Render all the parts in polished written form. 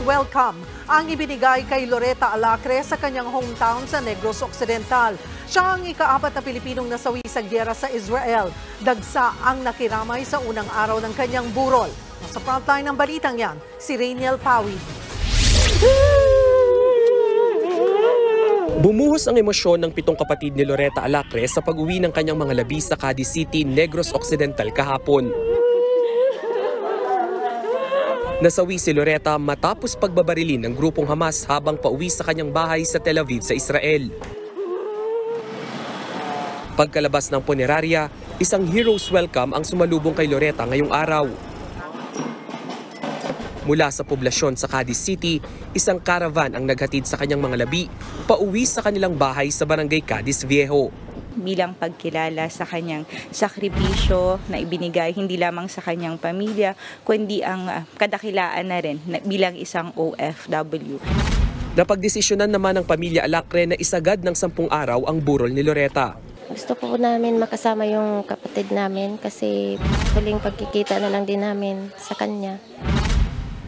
welcome ang ibinigay kay Loretta Alacre sa kanyang hometown sa Negros Occidental. Siya ang ika-4 na Pilipinong nasawi sa giyera sa Israel. Dagsa ang nakiramay sa unang araw ng kanyang burol. Sa frontline ng balitang yan, si Rainiel Pawid. Bumuhos ang emosyon ng 7 kapatid ni Loretta Alacre sa pag-uwi ng kanyang mga labi sa Cadiz City, Negros Occidental kahapon. Nasawi si Loretta matapos pagbabarilin ng grupong Hamas habang pauwi sa kanyang bahay sa Tel Aviv sa Israel. Pagkalabas ng punerarya, isang hero's welcome ang sumalubong kay Loretta ngayong araw. Mula sa poblasyon sa Cadiz City, isang caravan ang naghatid sa kanyang mga labi pauwi sa kanilang bahay sa barangay Cadiz Viejo. Bilang pagkilala sa kanyang sakripisyo na ibinigay hindi lamang sa kanyang pamilya, kundi ang kadakilaan na rin bilang isang OFW. Napagdesisyonan naman ng pamilya Alacre na isagad ng 10 araw ang burol ni Loretta. Gusto po namin makasama yung kapatid namin kasi huling pagkikita na lang din namin sa kanya.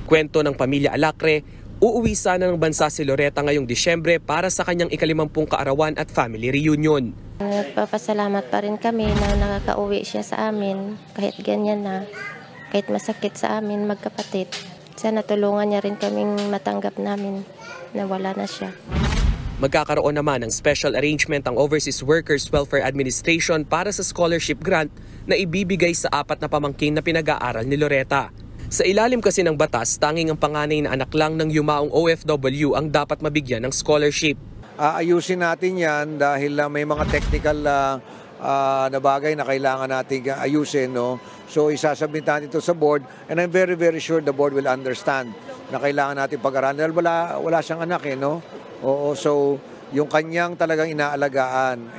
Kwento ng pamilya Alacre, uuwi sana ng bansa si Loretta ngayong Disyembre para sa kanyang ika-50 kaarawan at family reunion. Nagpapasalamat pa rin kami na nakakauwi siya sa amin kahit ganyan na, kahit masakit sa amin magkapatid. Sana tulungan niya rin kaming matanggap namin na wala na siya. Magkakaroon naman ng special arrangement ang Overseas Workers Welfare Administration para sa scholarship grant na ibibigay sa 4 na pamangkin na pinag-aaral ni Loretta. Sa ilalim kasi ng batas, tanging ang panganay na anak lang ng yumaong OFW ang dapat mabigyan ng scholarship. Ayusin natin yan dahil may mga technical na bagay na kailangan natin ayusin. No? So isasubmit natin ito sa board and I'm very sure the board will understand na kailangan natin pag-aralan dahil wala siyang anak. No? Oo, so yung kanyang talagang inaalagaan,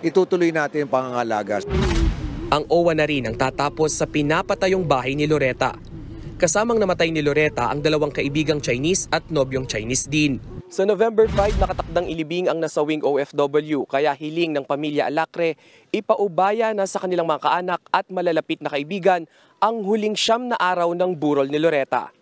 itutuloy natin yung pangangalaga. Ang OWA na rin ang tatapos sa pinapatayong bahay ni Loretta. Kasamang namatay ni Loretta ang 2 kaibigang Chinese at nobyong Chinese din. Sa November 5, nakatakdang ilibing ang nasawing OFW, kaya hiling ng pamilya Alacre, ipaubaya na sa kanilang mga kaanak at malalapit na kaibigan ang huling 9 na araw ng burol ni Loretta.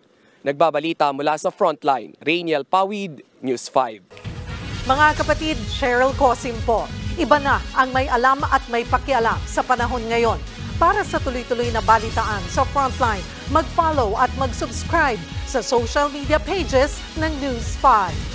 Nagbabalita mula sa Frontline, Rainiel Pawid, News 5. Mga kapatid, Cheryl Cosim po. Iba na ang may alam at may pakialam sa panahon ngayon. Para sa tuloy-tuloy na balitaan sa Frontline, mag-follow at mag-subscribe sa social media pages ng News 5.